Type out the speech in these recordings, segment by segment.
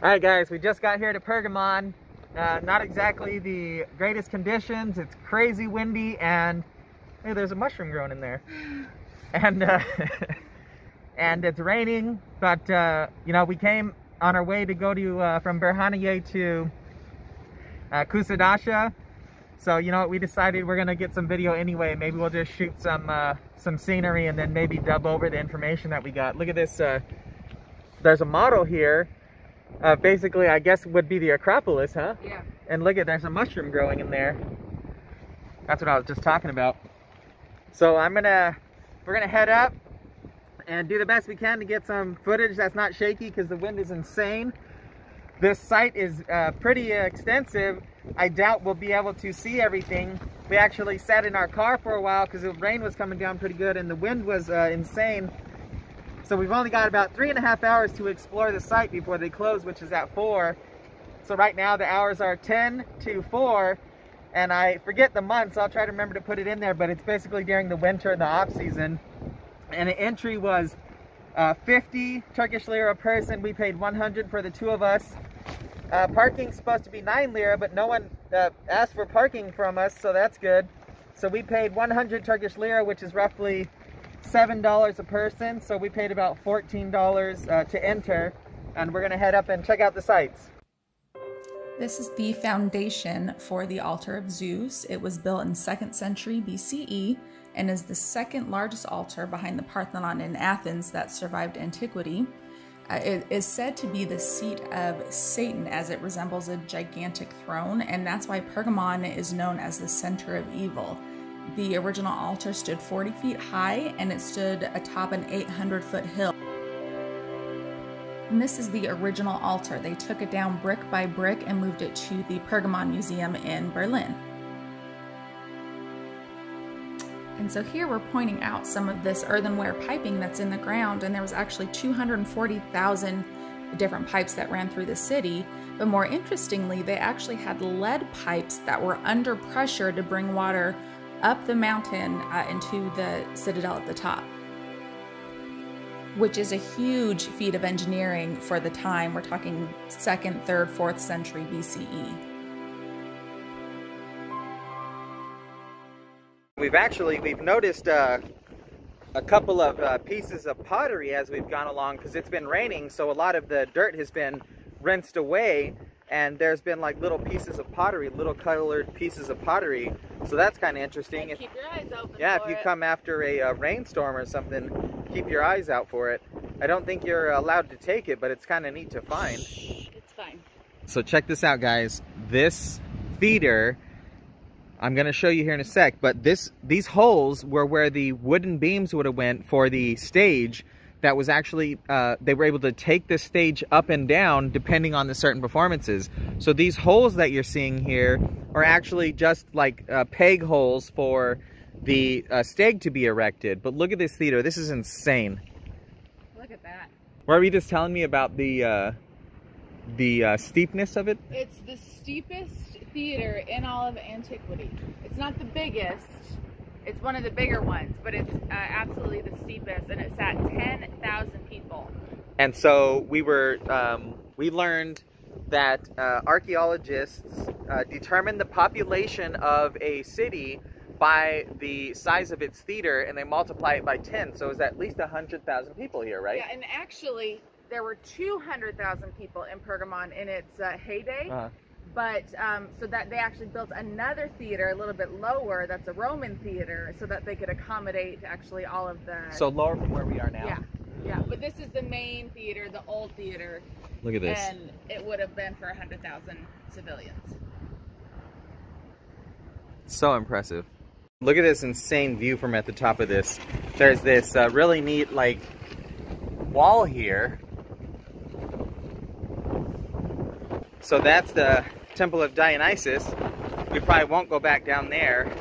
Alright guys, we just got here to Pergamon. Not exactly the greatest conditions. It's crazy windy and hey, there's a mushroom growing in there. And and it's raining, but you know, we came on our way to go to from Burhianiye to Kuşadası. So you know what, we decided we're gonna get some video anyway. Maybe we'll just shoot some scenery and then maybe dub over the information that we got. Look at this. There's a model here. Basically, I guess would be the Acropolis, huh? Yeah. And look at, there's a mushroom growing in there. That's what I was just talking about. So we're gonna head up and do the best we can to get some footage that's not shaky because the wind is insane. This site is pretty extensive. I doubt we'll be able to see everything. We actually sat in our car for a while because the rain was coming down pretty good and the wind was insane. So we've only got about 3.5 hours to explore the site before they close, which is at 4. So right now the hours are 10 to 4, and I forget the months. I'll try to remember to put it in there, but it's basically during the winter and the off season. And the entry was 50 Turkish lira a person. We paid 100 for the two of us. Parking's supposed to be 9 lira, but no one asked for parking from us, so that's good. So we paid 100 Turkish lira, which is roughly $7 a person, so we paid about $14 to enter, and we're gonna head up and check out the sites. This is the foundation for the altar of Zeus. It was built in 2nd century BCE and is the second largest altar behind the Parthenon in Athens that survived Antiquity. It is said to be the seat of Satan as it resembles a gigantic throne, and that's why Pergamon is known as the center of evil. The original altar stood 40 feet high and it stood atop an 800-foot hill. And this is the original altar. They took it down brick by brick and moved it to the Pergamon Museum in Berlin. And so here we're pointing out some of this earthenware piping that's in the ground, and there was actually 240,000 different pipes that ran through the city. But more interestingly, they actually had lead pipes that were under pressure to bring water up the mountain into the citadel at the top, which is a huge feat of engineering for the time. We're talking 2nd, 3rd, 4th century BCE. We've noticed a couple of pieces of pottery as we've gone along because it's been raining, so a lot of the dirt has been rinsed away. And there's been like little pieces of pottery, little colored pieces of pottery. So that's kind of interesting. Keep your eyes open. Yeah, if you come after a rainstorm or something, keep your eyes out for it. I don't think you're allowed to take it, but it's kind of neat to find. It's fine. So check this out, guys. This theater, I'm going to show you here in a sec, but these holes were where the wooden beams would have went for the stage. That was actually, they were able to take the stage up and down depending on the certain performances. So these holes that you're seeing here are actually just like peg holes for the stag to be erected. But look at this theater. This is insane. Look at that. Were you just telling me about the steepness of it? It's the steepest theater in all of Antiquity. It's not the biggest. It's one of the bigger ones, but it's absolutely the steepest, and it's at 10,000 people. And so we learned that archaeologists determine the population of a city by the size of its theater, and they multiply it by 10. So it's at least 100,000 people here, right? Yeah, and actually there were 200,000 people in Pergamon in its heyday. But so that they actually built another theater a little bit lower, that's a Roman theater, so that they could accommodate actually all of the... So lower from where we are now? Yeah, yeah. But this is the main theater, the old theater. Look at this. And it would have been for 100,000 civilians. So impressive. Look at this insane view from at the top of this. There's this really neat, like, wall here. So that's the Temple of Dionysus. We probably won't go back down there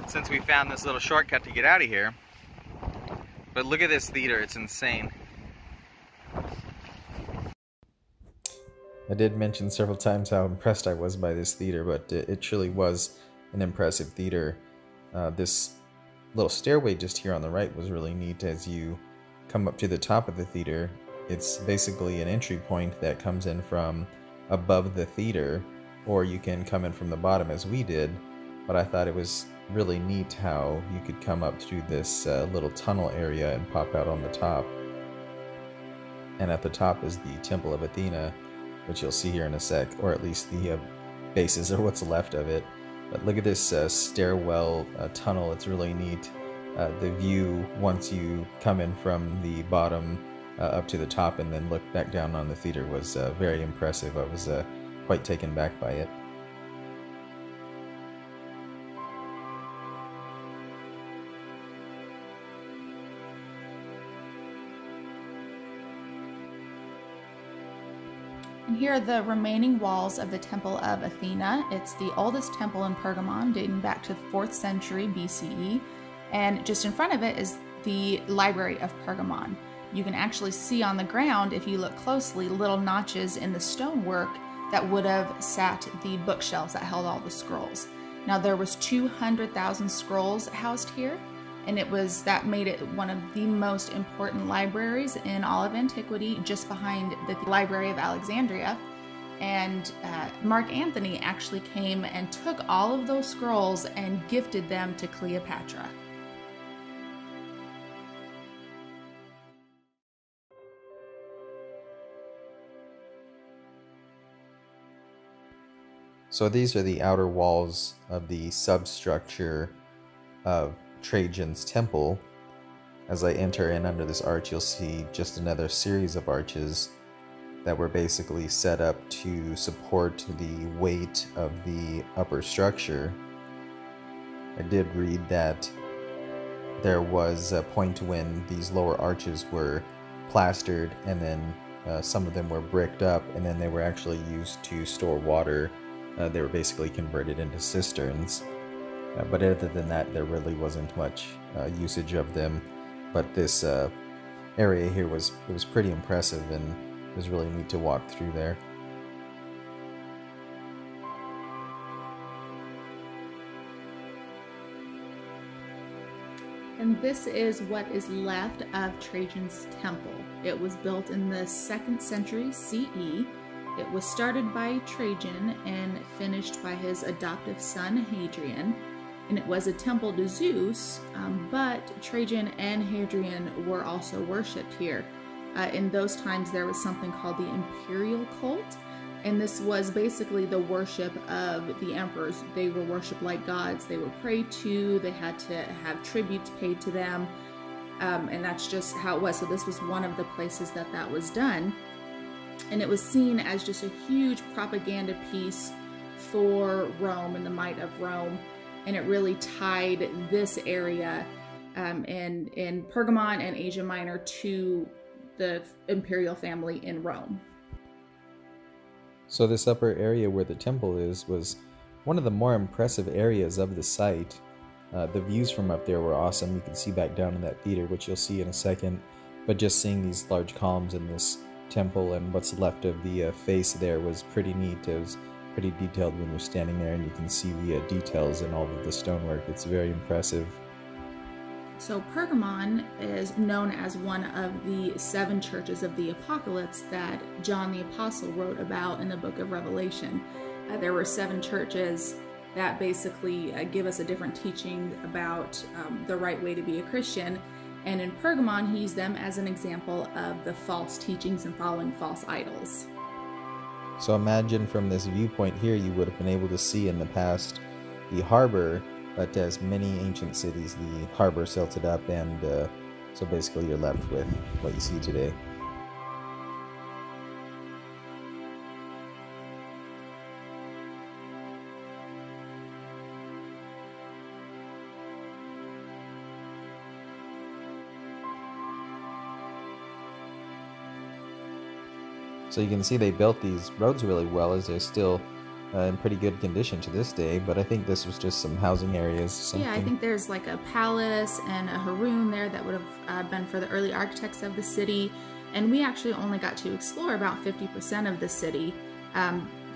since we found this little shortcut to get out of here. But look at this theater, it's insane. I did mention several times how impressed I was by this theater, but it truly was an impressive theater. This little stairway just here on the right was really neat. As you come up to the top of the theater, It's basically an entry point that comes in from above the theater, or you can come in from the bottom as we did, but I thought it was really neat how you could come up through this little tunnel area and pop out on the top. And at the top is the Temple of Athena, which you'll see here in a sec, or at least the bases or what's left of it. But look at this stairwell tunnel, it's really neat. The view once you come in from the bottom up to the top and then look back down on the theater was very impressive. I was quite taken back by it. And here are the remaining walls of the Temple of Athena. It's the oldest temple in Pergamon, dating back to the 4th century BCE. And just in front of it is the Library of Pergamon. You can actually see on the ground, if you look closely, little notches in the stonework that would have sat the bookshelves that held all the scrolls. Now there was 200,000 scrolls housed here, and that made it one of the most important libraries in all of antiquity, just behind the Library of Alexandria. And Mark Antony actually came and took all of those scrolls and gifted them to Cleopatra. So these are the outer walls of the substructure of Trajan's temple. As I enter in under this arch, you'll see just another series of arches that were basically set up to support the weight of the upper structure. I did read that there was a point when these lower arches were plastered and then some of them were bricked up, and then they were actually used to store water. They were basically converted into cisterns. But other than that, there really wasn't much usage of them. But this area here was pretty impressive, and it was really neat to walk through there. And this is what is left of Trajan's temple. It was built in the 2nd century CE. It was started by Trajan and finished by his adoptive son Hadrian, and it was a temple to Zeus, but Trajan and Hadrian were also worshipped here. In those times there was something called the imperial cult, and this was basically the worship of the emperors. They were worshipped like gods, they were prayed to, they had to have tributes paid to them, and that's just how it was. So this was one of the places that was done. And it was seen as just a huge propaganda piece for Rome and the might of Rome. And it really tied this area in Pergamon and Asia Minor to the imperial family in Rome. So this upper area where the temple is was one of the more impressive areas of the site. The views from up there were awesome. You can see back down in that theater, which you'll see in a second. But just seeing these large columns in this temple and what's left of the face there was pretty neat. It was pretty detailed when you're standing there, and you can see the details in all of the stonework. It's very impressive. So Pergamon is known as one of the 7 churches of the apocalypse that John the Apostle wrote about in the book of Revelation. There were 7 churches that basically give us a different teaching about the right way to be a Christian. And in Pergamon, he used them as an example of the false teachings and following false idols. So imagine from this viewpoint here, you would have been able to see in the past the harbor, but as many ancient cities, the harbor silted up, and so basically you're left with what you see today. So you can see they built these roads really well, as they're still in pretty good condition to this day, but I think this was just some housing areas. Something. Yeah, I think there's like a palace and a Haroon there that would have been for the early architects of the city, and we actually only got to explore about 50% of the city.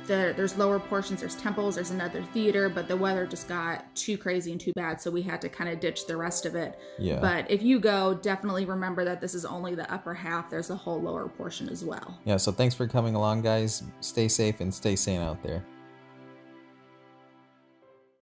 there's lower portions, there's temples, there's another theater, but the weather just got too crazy and too bad, so we had to kind of ditch the rest of it. Yeah. But if you go, definitely remember that this is only the upper half. There's a whole lower portion as well. Yeah, so thanks for coming along, guys. Stay safe and stay sane out there.